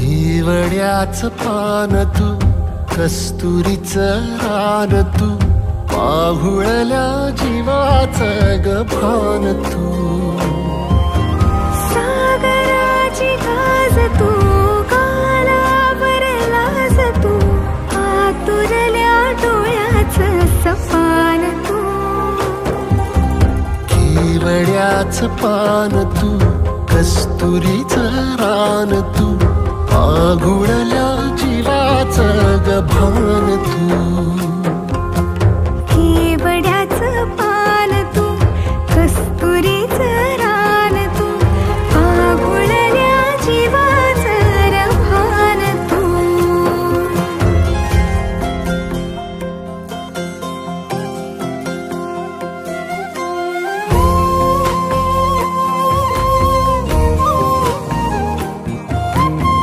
केवड्याच पान तू, कस्तुरीचं रान तू, पाहुळल्या जीवाचं ग भान तू. सागराची गाज तू, कालावरलाज तू, आतुरल्या डोळ्याचं सपान तू. केवड्याच पान तू, कस्तुरीचं रान तू, पागुळल्या जीवाचं ग भान तू.